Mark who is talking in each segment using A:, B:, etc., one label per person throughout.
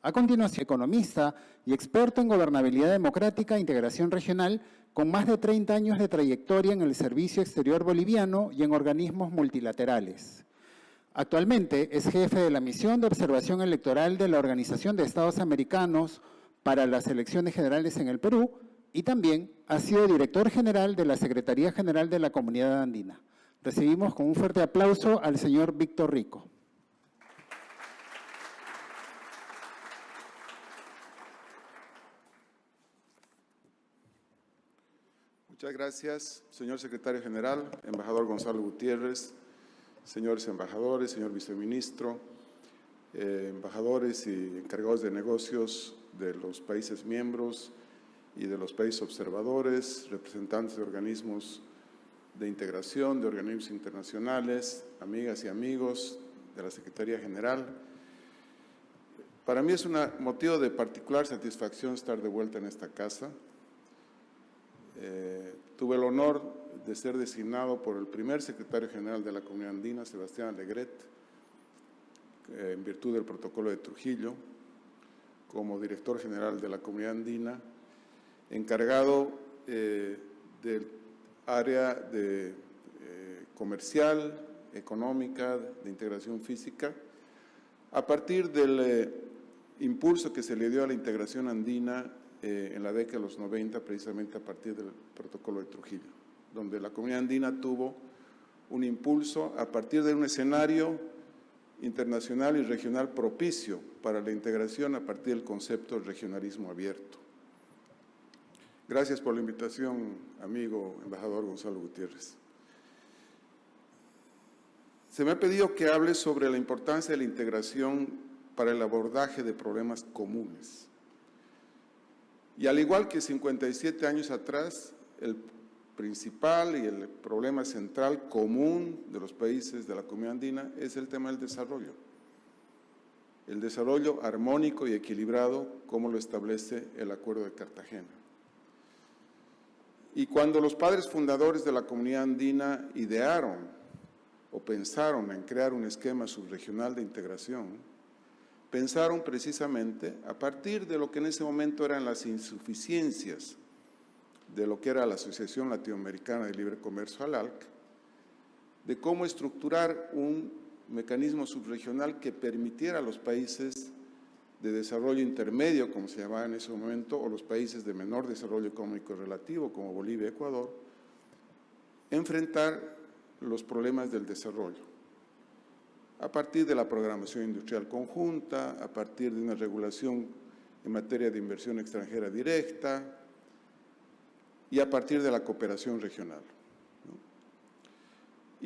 A: A continuación, economista y experto en gobernabilidad democrática e integración regional, con más de 30 años de trayectoria en el Servicio Exterior Boliviano y en organismos multilaterales. Actualmente es jefe de la Misión de Observación Electoral de la Organización de Estados Americanos para las Elecciones Generales en el Perú y también ha sido director general de la Secretaría General de la Comunidad Andina. Recibimos con un fuerte aplauso al señor Víctor Rico.
B: Muchas gracias, señor secretario general, embajador Gonzalo Gutiérrez, señores embajadores, señor viceministro, embajadores y encargados de negocios de los países miembros y de los países observadores, representantes de organismos de integración, de organismos internacionales, amigas y amigos de la Secretaría General. Para mí es un motivo de particular satisfacción estar de vuelta en esta casa. Tuve el honor de ser designado por el primer secretario general de la Comunidad Andina, Sebastián Alegret, en virtud del protocolo de Trujillo, como director general de la Comunidad Andina, encargado del área de comercial, económica, de integración física, a partir del impulso que se le dio a la integración andina en la década de los 90, precisamente a partir del protocolo de Trujillo, donde la Comunidad Andina tuvo un impulso a partir de un escenario internacional y regional propicio para la integración a partir del concepto del regionalismo abierto. Gracias por la invitación, amigo embajador Gonzalo Gutiérrez. Se me ha pedido que hable sobre la importancia de la integración para el abordaje de problemas comunes. Y al igual que 57 años atrás, el principal y el problema central común de los países de la Comunidad Andina es el tema del desarrollo. El desarrollo armónico y equilibrado, como lo establece el Acuerdo de Cartagena. Y cuando los padres fundadores de la Comunidad Andina idearon o pensaron en crear un esquema subregional de integración, pensaron precisamente a partir de lo que en ese momento eran las insuficiencias de lo que era la Asociación Latinoamericana de Libre Comercio, ALALC, de cómo estructurar un mecanismo subregional que permitiera a los países de desarrollo intermedio, como se llamaba en ese momento, o los países de menor desarrollo económico relativo, como Bolivia y Ecuador, enfrentar los problemas del desarrollo. A partir de la programación industrial conjunta, a partir de una regulación en materia de inversión extranjera directa y a partir de la cooperación regional, ¿no?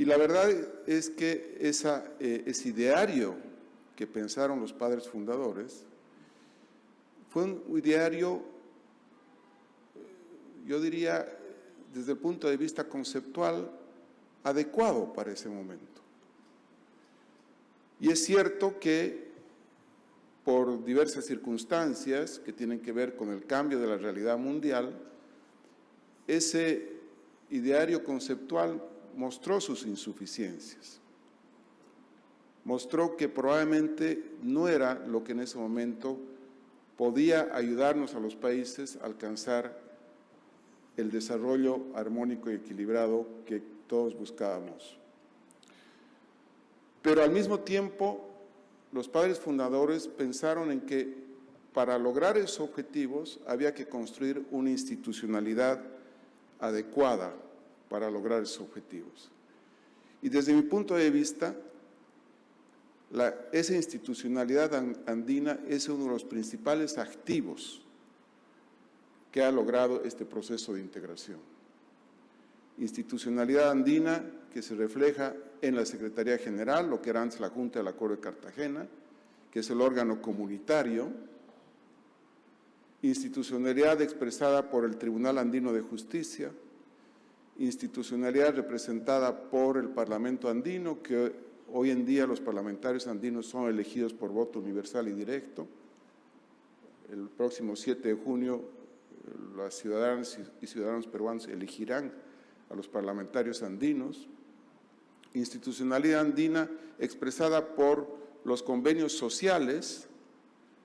B: Y la verdad es que ese ideario que pensaron los padres fundadores fue un ideario, yo diría, desde el punto de vista conceptual, adecuado para ese momento. Y es cierto que por diversas circunstancias que tienen que ver con el cambio de la realidad mundial, ese ideario conceptual mostró sus insuficiencias. Mostró que probablemente no era lo que en ese momento podía ayudarnos a los países a alcanzar el desarrollo armónico y equilibrado que todos buscábamos. Pero al mismo tiempo, los padres fundadores pensaron en que para lograr esos objetivos había que construir una institucionalidad adecuada para lograr esos objetivos. Y desde mi punto de vista, esa institucionalidad andina es uno de los principales activos que ha logrado este proceso de integración. Institucionalidad andina que se refleja en la Secretaría General, lo que era antes la Junta del Acuerdo de Cartagena, que es el órgano comunitario, institucionalidad expresada por el Tribunal Andino de Justicia, institucionalidad representada por el Parlamento andino, que hoy en día los parlamentarios andinos son elegidos por voto universal y directo. El próximo 7 de junio las ciudadanas y ciudadanos peruanos elegirán a los parlamentarios andinos. Institucionalidad andina expresada por los convenios sociales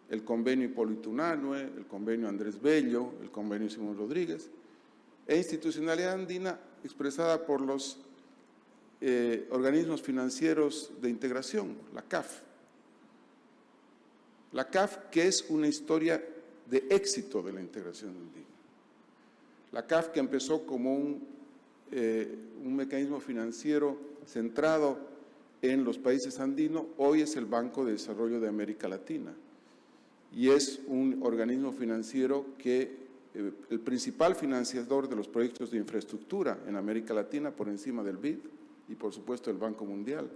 B: el convenio Hipólito Unanue, el convenio Andrés Bello, el convenio Simón Rodríguez, e institucionalidad andina expresada por los organismos financieros de integración, la CAF. La CAF, que es una historia de éxito de la integración andina. La CAF, que empezó como un mecanismo financiero centrado en los países andinos, hoy es el Banco de Desarrollo de América Latina y es un organismo financiero que el principal financiador de los proyectos de infraestructura en América Latina por encima del BID y por supuesto el Banco Mundial.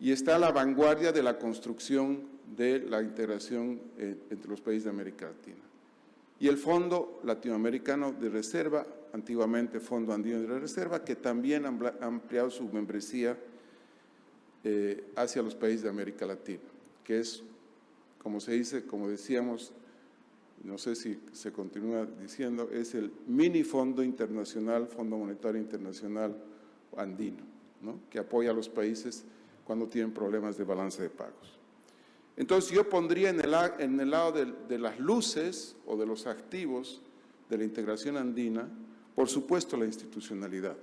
B: Y está a la vanguardia de la construcción de la integración entre los países de América Latina. Y el Fondo Latinoamericano de Reserva, antiguamente Fondo Andino de Reserva, que también ha ampliado su membresía hacia los países de América Latina, que es, como se dice, como decíamos, no sé si se continúa diciendo, es el mini Fondo Internacional, Fondo Monetario Internacional andino, ¿no?, que apoya a los países cuando tienen problemas de balance de pagos. Entonces yo pondría en el lado de las luces o de los activos de la integración andina, por supuesto, la institucionalidad.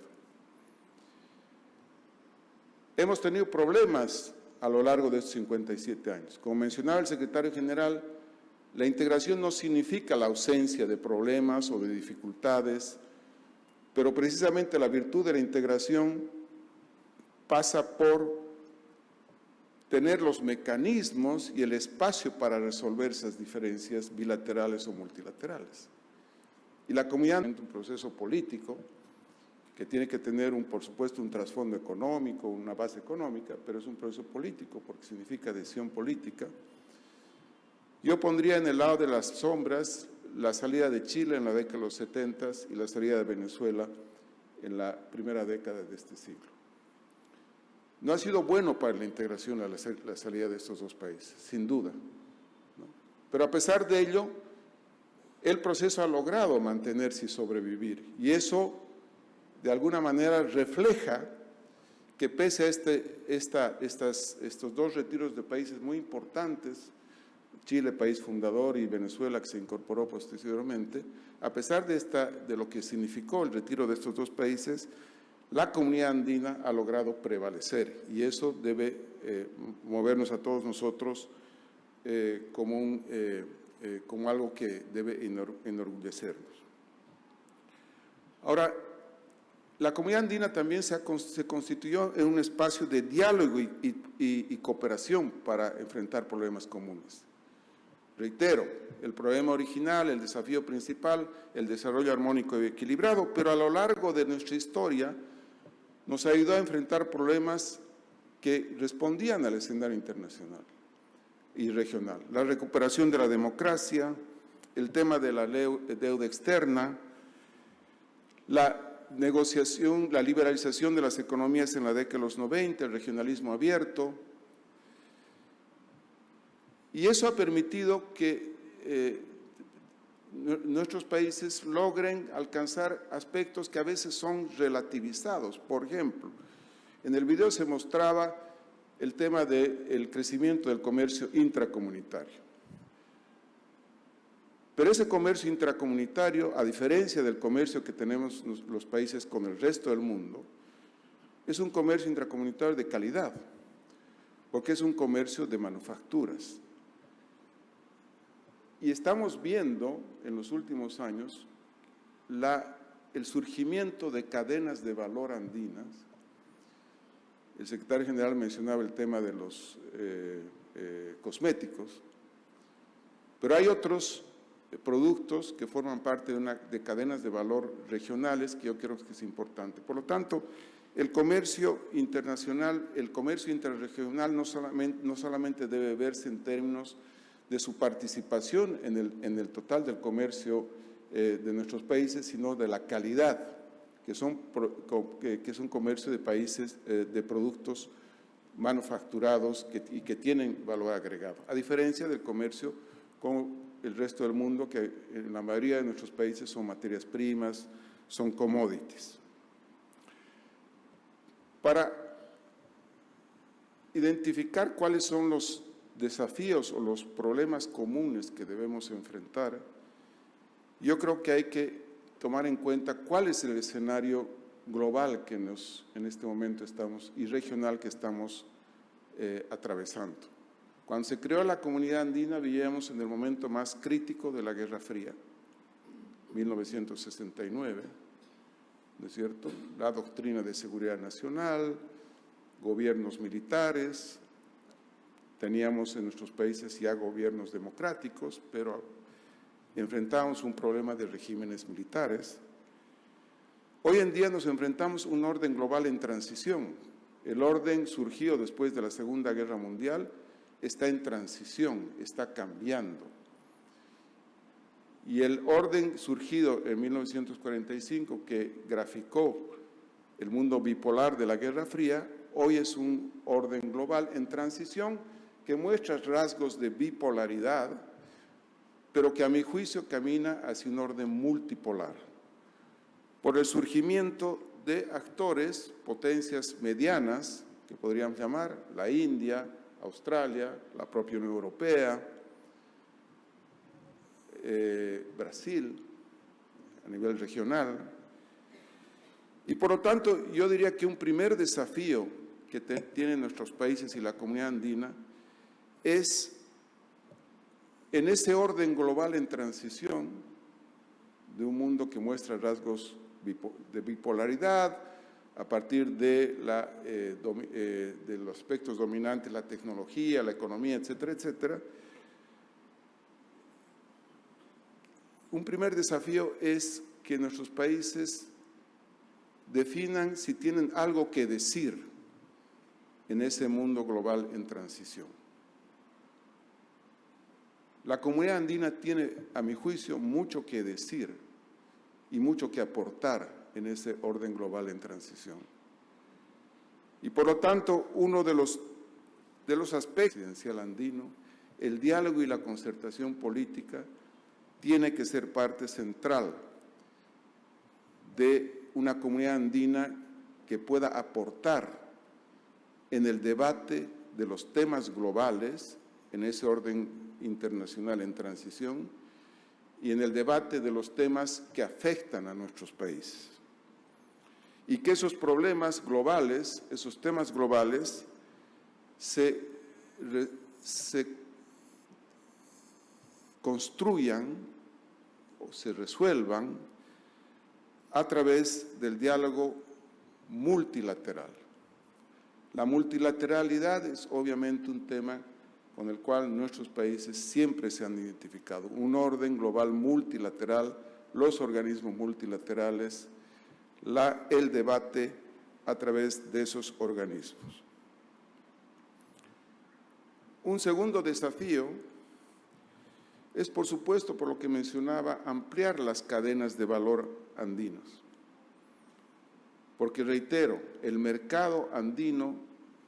B: Hemos tenido problemas a lo largo de estos 57 años. Como mencionaba el secretario general, la integración no significa la ausencia de problemas o de dificultades, pero precisamente la virtud de la integración pasa por tener los mecanismos y el espacio para resolver esas diferencias bilaterales o multilaterales. Y la comunidad es un proceso político que tiene que tener, por supuesto, un trasfondo económico, una base económica, pero es un proceso político porque significa adhesión política. Yo pondría en el lado de las sombras la salida de Chile en la década de los 70 y la salida de Venezuela en la primera década de este siglo. No ha sido bueno para la integración la salida de estos dos países, sin duda, ¿no? Pero a pesar de ello, el proceso ha logrado mantenerse y sobrevivir. Y eso, de alguna manera, refleja que pese a estos dos retiros de países muy importantes, Chile, país fundador, y Venezuela, que se incorporó posteriormente, a pesar de lo que significó el retiro de estos dos países, la comunidad andina ha logrado prevalecer y eso debe movernos a todos nosotros como algo que debe enorgullecernos. Ahora, la comunidad andina también se constituyó en un espacio de diálogo y cooperación para enfrentar problemas comunes. Reitero, el problema original, el desafío principal, el desarrollo armónico y equilibrado, pero a lo largo de nuestra historia nos ayudó a enfrentar problemas que respondían al escenario internacional y regional. La recuperación de la democracia, el tema de la deuda externa, la negociación, la liberalización de las economías en la década de los 90, el regionalismo abierto. Y eso ha permitido que nuestros países logren alcanzar aspectos que a veces son relativizados. Por ejemplo, en el video se mostraba el tema del crecimiento del comercio intracomunitario. Pero ese comercio intracomunitario, a diferencia del comercio que tenemos los países con el resto del mundo, es un comercio intracomunitario de calidad, porque es un comercio de manufacturas. Y estamos viendo en los últimos años el surgimiento de cadenas de valor andinas. El secretario general mencionaba el tema de los cosméticos, pero hay otros productos que forman parte de cadenas de valor regionales que yo creo que es importante. Por lo tanto, el comercio internacional, el comercio interregional no solamente debe verse en términos de su participación en el total del comercio de nuestros países, sino de la calidad, que es un comercio de países, de productos manufacturados y que tienen valor agregado, a diferencia del comercio con el resto del mundo, que en la mayoría de nuestros países son materias primas, son commodities. Para identificar cuáles son los desafíos o los problemas comunes que debemos enfrentar, yo creo que hay que tomar en cuenta cuál es el escenario global que en este momento estamos y regional que estamos atravesando. Cuando se creó la Comunidad Andina vivíamos en el momento más crítico de la Guerra Fría, 1969, ¿no es cierto? La doctrina de seguridad nacional, gobiernos militares, teníamos en nuestros países ya gobiernos democráticos, pero enfrentábamos un problema de regímenes militares. Hoy en día nos enfrentamos a un orden global en transición. El orden surgido después de la Segunda Guerra Mundial está en transición, está cambiando. Y el orden surgido en 1945, que graficó el mundo bipolar de la Guerra Fría, hoy es un orden global en transición que muestra rasgos de bipolaridad, pero que a mi juicio camina hacia un orden multipolar, por el surgimiento de actores, potencias medianas, que podríamos llamar la India, Australia, la propia Unión Europea, Brasil, a nivel regional. Y por lo tanto, yo diría que un primer desafío que tienen nuestros países y la Comunidad Andina es, en ese orden global en transición, de un mundo que muestra rasgos de bipolaridad, a partir de los aspectos dominantes, la tecnología, la economía, etcétera, etcétera. Un primer desafío es que nuestros países definan si tienen algo que decir en ese mundo global en transición. La Comunidad Andina tiene, a mi juicio, mucho que decir y mucho que aportar en ese orden global en transición. Y por lo tanto, uno de los aspectos presidencial andino, el diálogo y la concertación política, tiene que ser parte central de una comunidad andina que pueda aportar en el debate de los temas globales, en ese orden internacional en transición, y en el debate de los temas que afectan a nuestros países. Y que esos problemas globales, esos temas globales, se construyan o se resuelvan a través del diálogo multilateral. La multilateralidad es obviamente un tema con el cual nuestros países siempre se han identificado. Un orden global multilateral, los organismos multilaterales, el debate a través de esos organismos. Un segundo desafío es, por supuesto, por lo que mencionaba, ampliar las cadenas de valor andinos. Porque, reitero, el mercado andino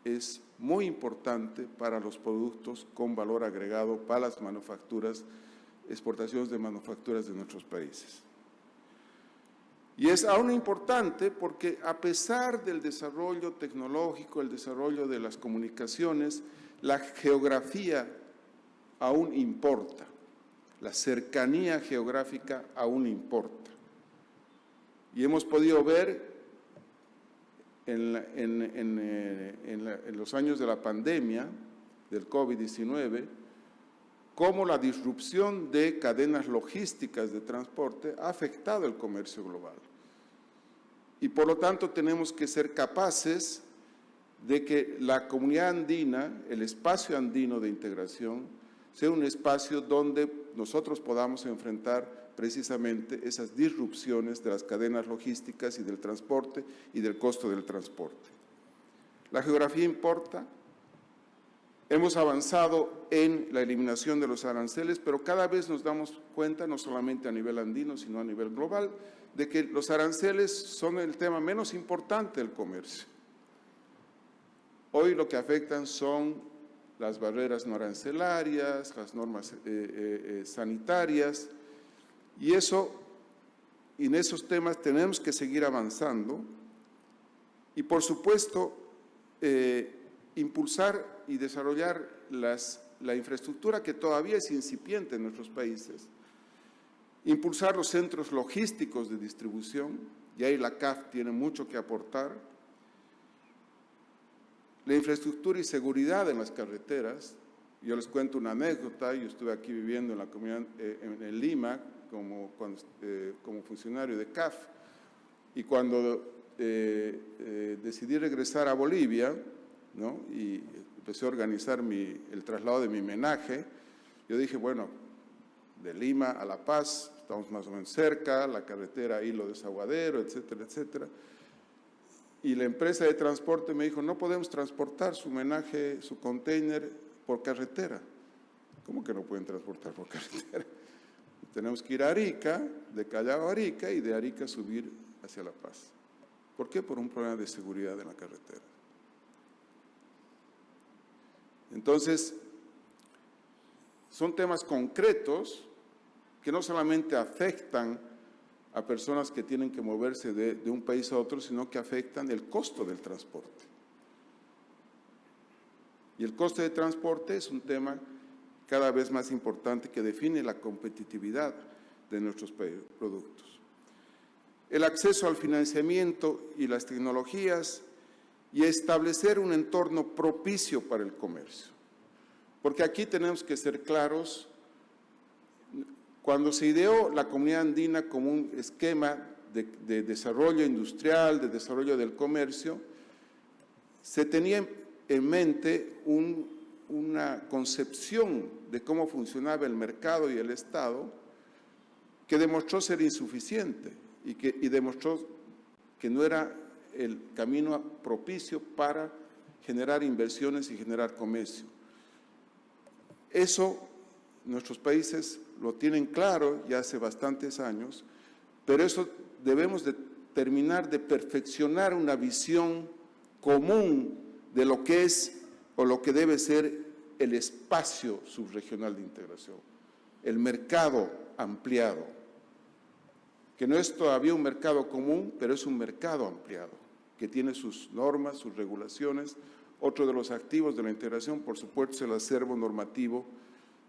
B: es muy importante para los productos con valor agregado, para las manufacturas, exportaciones de manufacturas de nuestros países. Y es aún importante porque a pesar del desarrollo tecnológico, el desarrollo de las comunicaciones, la geografía aún importa, la cercanía geográfica aún importa. Y hemos podido ver en los años de la pandemia del COVID-19 cómo la disrupción de cadenas logísticas de transporte ha afectado el comercio global. Y por lo tanto tenemos que ser capaces de que la comunidad andina, el espacio andino de integración, sea un espacio donde nosotros podamos enfrentar precisamente esas disrupciones de las cadenas logísticas y del transporte y del costo del transporte. La geografía importa. Hemos avanzado en la eliminación de los aranceles, pero cada vez nos damos cuenta, no solamente a nivel andino, sino a nivel global, de que los aranceles son el tema menos importante del comercio. Hoy lo que afectan son las barreras no arancelarias, las normas sanitarias, y en esos temas tenemos que seguir avanzando y, por supuesto, impulsar y desarrollar las la infraestructura que todavía es incipiente en nuestros países, impulsar los centros logísticos de distribución, y ahí la CAF tiene mucho que aportar, la infraestructura y seguridad en las carreteras. Yo les cuento una anécdota. Yo estuve aquí viviendo en la comunidad, en Lima, como funcionario de CAF, y cuando decidí regresar a Bolivia, ¿no?, y empecé a organizar el traslado de mi menaje, yo dije, bueno, de Lima a La Paz, estamos más o menos cerca, la carretera Hilo Desaguadero, etcétera, etcétera. Y la empresa de transporte me dijo, no podemos transportar su menaje, su container por carretera. ¿Cómo que no pueden transportar por carretera? Tenemos que ir a Arica, de Callao a Arica, y de Arica subir hacia La Paz. ¿Por qué? Por un problema de seguridad en la carretera. Entonces, son temas concretos que no solamente afectan a personas que tienen que moverse de un país a otro, sino que afectan el costo del transporte. Y el costo de transporte es un tema cada vez más importante que define la competitividad de nuestros productos. El acceso al financiamiento y las tecnologías y establecer un entorno propicio para el comercio. Porque aquí tenemos que ser claros. Cuando se ideó la Comunidad Andina como un esquema de desarrollo industrial, de desarrollo del comercio, se tenía en mente una concepción de cómo funcionaba el mercado y el Estado que demostró ser insuficiente y demostró que no era el camino propicio para generar inversiones y generar comercio. Eso nuestros países lo tienen claro ya hace bastantes años, pero eso debemos de terminar de perfeccionar una visión común de lo que es o lo que debe ser el espacio subregional de integración, el mercado ampliado, que no es todavía un mercado común, pero es un mercado ampliado, que tiene sus normas, sus regulaciones. Otro de los activos de la integración, por supuesto, es el acervo normativo,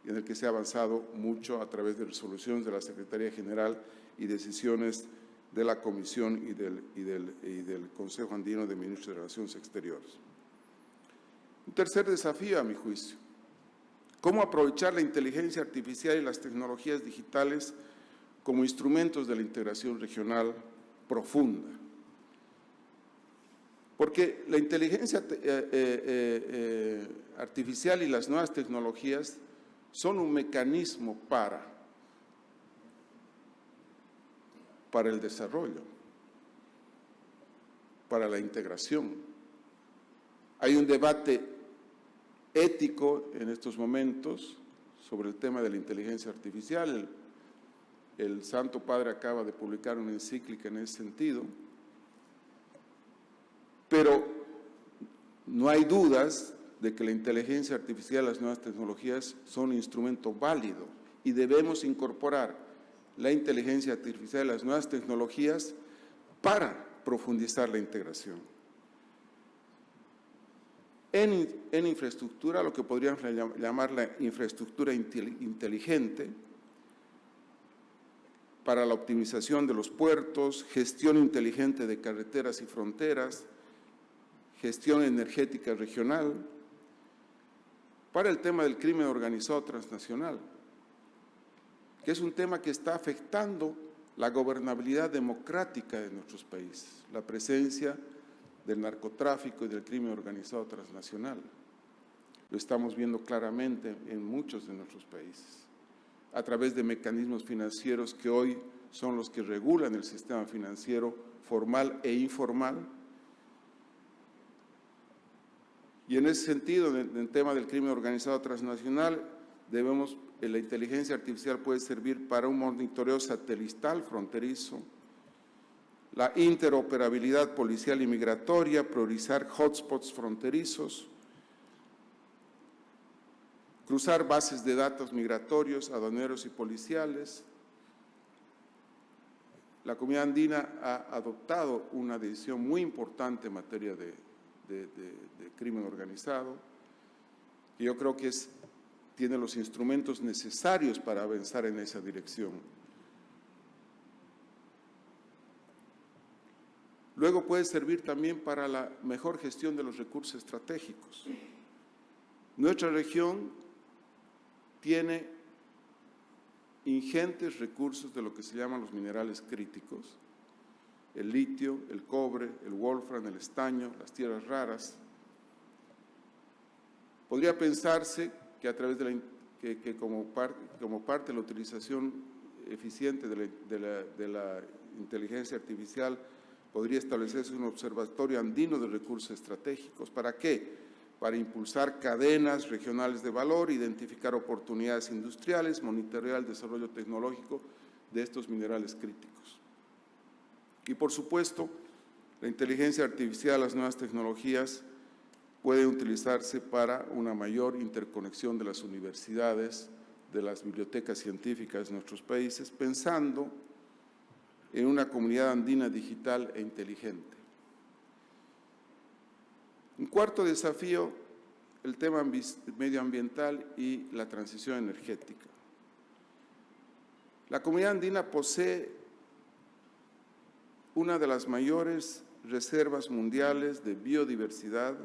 B: en el que se ha avanzado mucho a través de resoluciones de la Secretaría General y decisiones de la Comisión y del Consejo Andino de Ministros de Relaciones Exteriores. Un tercer desafío, a mi juicio, cómo aprovechar la inteligencia artificial y las tecnologías digitales como instrumentos de la integración regional profunda. Porque la inteligencia artificial y las nuevas tecnologías son un mecanismo para el desarrollo, para la integración. Hay un debate ético en estos momentos sobre el tema de la inteligencia artificial. El Santo Padre acaba de publicar una encíclica en ese sentido, pero no hay dudas de que la inteligencia artificial y las nuevas tecnologías son un instrumento válido y debemos incorporar la inteligencia artificial y las nuevas tecnologías para profundizar la integración. En infraestructura, lo que podríamos llamar la infraestructura inteligente, para la optimización de los puertos, gestión inteligente de carreteras y fronteras, gestión energética regional, para el tema del crimen organizado transnacional, que es un tema que está afectando la gobernabilidad democrática de nuestros países, la presencia del narcotráfico y del crimen organizado transnacional. Lo estamos viendo claramente en muchos de nuestros países, a través de mecanismos financieros que hoy son los que regulan el sistema financiero formal e informal. Y en ese sentido, en el tema del crimen organizado transnacional, la inteligencia artificial puede servir para un monitoreo satelital fronterizo, la interoperabilidad policial y migratoria, priorizar hotspots fronterizos, cruzar bases de datos migratorios, aduaneros y policiales. La Comunidad Andina ha adoptado una decisión muy importante en materia de crimen organizado, y yo creo que es tiene los instrumentos necesarios para avanzar en esa dirección. Luego puede servir también para la mejor gestión de los recursos estratégicos. Nuestra región tiene ingentes recursos de lo que se llaman los minerales críticos, el litio, el cobre, el wolfram, el estaño, las tierras raras. Podría pensarse que a través de como parte de la utilización eficiente de la inteligencia artificial, podría establecerse un observatorio andino de recursos estratégicos. ¿Para qué? Para impulsar cadenas regionales de valor, identificar oportunidades industriales, monitorear el desarrollo tecnológico de estos minerales críticos. Y por supuesto, la inteligencia artificial, las nuevas tecnologías pueden utilizarse para una mayor interconexión de las universidades, de las bibliotecas científicas de nuestros países, pensando en una comunidad andina digital e inteligente. Un cuarto desafío, el tema medioambiental y la transición energética. La comunidad andina posee una de las mayores reservas mundiales de biodiversidad,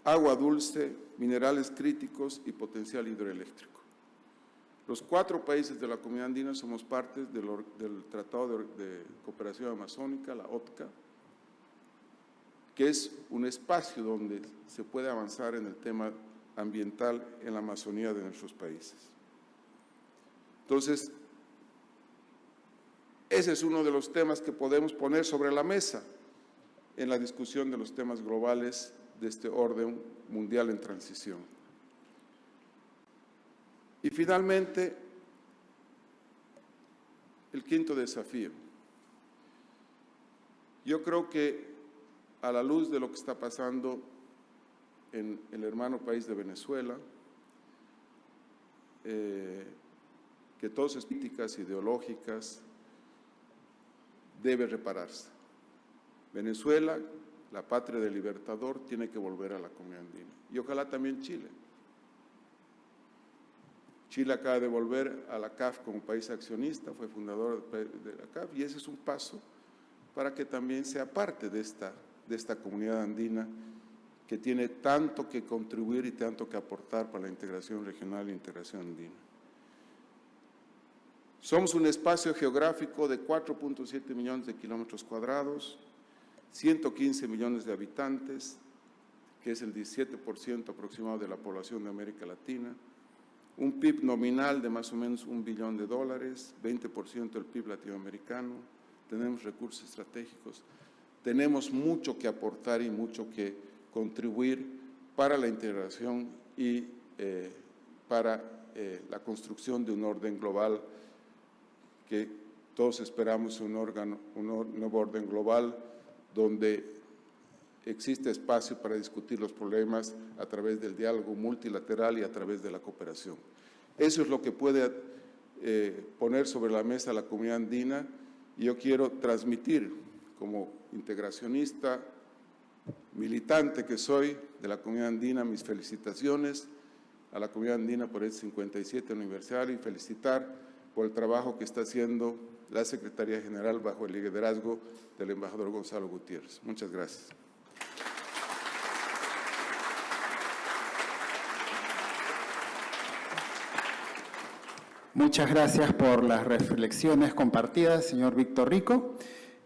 B: agua dulce, minerales críticos y potencial hidroeléctrico. Los 4 países de la comunidad andina somos parte del Tratado de Cooperación Amazónica, la OTCA, que es un espacio donde se puede avanzar en el tema ambiental en la Amazonía de nuestros países. Entonces, ese es uno de los temas que podemos poner sobre la mesa en la discusión de los temas globales de este orden mundial en transición. Y finalmente, el quinto desafío. Yo creo que a la luz de lo que está pasando en el hermano país de Venezuela, que todas esas políticas ideológicas debe repararse. Venezuela, la patria del Libertador, tiene que volver a la comunidad andina. Y ojalá también Chile. Chile acaba de volver a la CAF como país accionista, fue fundador de la CAF, y ese es un paso para que también sea parte de esta comunidad andina que tiene tanto que contribuir y tanto que aportar para la integración regional e integración andina. Somos un espacio geográfico de 4.7 millones de kilómetros cuadrados, 115 millones de habitantes, que es el 17% aproximado de la población de América Latina, un PIB nominal de más o menos $1 billón, 20% del PIB latinoamericano, tenemos recursos estratégicos, tenemos mucho que aportar y mucho que contribuir para la integración y para la construcción de un orden global que todos esperamos, un nuevo orden global donde existe espacio para discutir los problemas a través del diálogo multilateral y a través de la cooperación. Eso es lo que puede poner sobre la mesa la comunidad andina, y yo quiero transmitir como integracionista, militante que soy de la comunidad andina, mis felicitaciones a la comunidad andina por el 57 aniversario y felicitar por el trabajo que está haciendo la Secretaría General bajo el liderazgo del embajador Gonzalo Gutiérrez. Muchas gracias.
A: Muchas gracias por las reflexiones compartidas, señor Víctor Rico.